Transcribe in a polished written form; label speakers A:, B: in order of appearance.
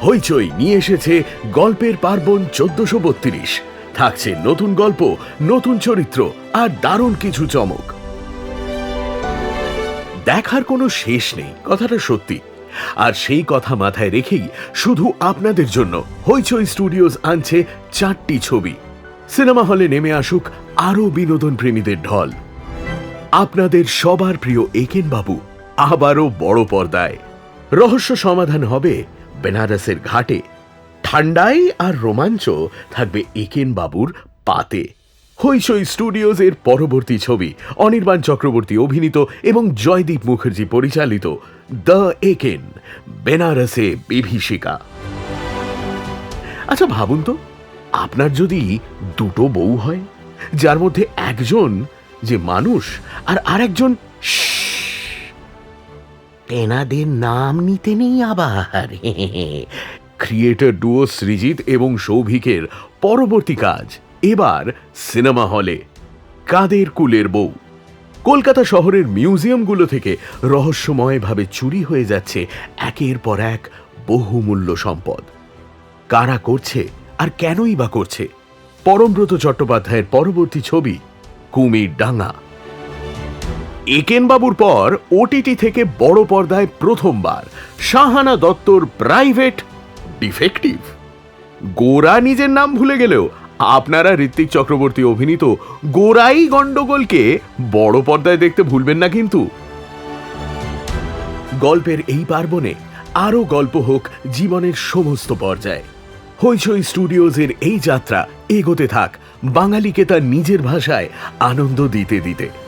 A: হইচই নিয়ে এসেছে গল্পের পার্বণ ১৪৩২। থাকছে নতুন গল্প, নতুন চরিত্র আর দারুণ কিছু চমক। দেখার কোনো শেষ নেই, কথাটা সত্যি। আর সেই কথা মাথায় রেখেই শুধু আপনাদের জন্য হইচই স্টুডিওজ আনছে ৪টি ছবি। সিনেমা হলে নেমে আসুক আরও বিনোদন প্রেমীদের ঢল। আপনাদের সবার প্রিয় একেন বাবু আবারও বড় পর্দায়। রহস্য সমাধান হবে বেনারসের ঘাটে। ঠান্ডায় আর রোমাঞ্চ থাকবে একেন বাবুর পাতে। হইচই স্টুডিওজ এর পরবর্তী ছবি অনির্বাণ চক্রবর্তী অভিনীত এবং জয়দীপ মুখার্জি পরিচালিত দ্য একেন, বেনারসে বিভীষিকা। আচ্ছা ভাবুন তো, আপনার যদি দুটো বউ হয়, যার মধ্যে একজন যে মানুষ আর আরেকজন তেনাদের নাম নিতে নেই আবার। ক্রিয়েটর ডুও সৃজিত এবং সৌভিকের পরবর্তী কাজ এবার সিনেমা হলে। কাদের কুলের বউ। কলকাতা শহরের মিউজিয়ামগুলো থেকে রহস্যময়ভাবে চুরি হয়ে যাচ্ছে একের পর এক বহুমূল্য সম্পদ। কারা করছে আর কেনই বা করছে? পরমব্রত চট্টোপাধ্যায়ের পরবর্তী ছবি কুমির ডাঙ্গা। একেন বাবুর পর ওটিটি থেকে বড় পর্দায় প্রথমবার শাহানা দত্তর প্রাইভেট ডিফেক্টিভ। গোরা নিজের নাম ভুলে গেলেও আপনারা ঋত্বিক চক্রবর্তী অভিনীত গোরাই গন্ডগোলকে বড় পর্দায় দেখতে ভুলবেন না কিন্তু। গল্পের এই পার্বণে আরও গল্প হোক জীবনের সমস্ত পর্যায়ে। হইচই স্টুডিওজের এই যাত্রা এগোতে থাক বাঙালিকে তার নিজের ভাষায় আনন্দ দিতে দিতে।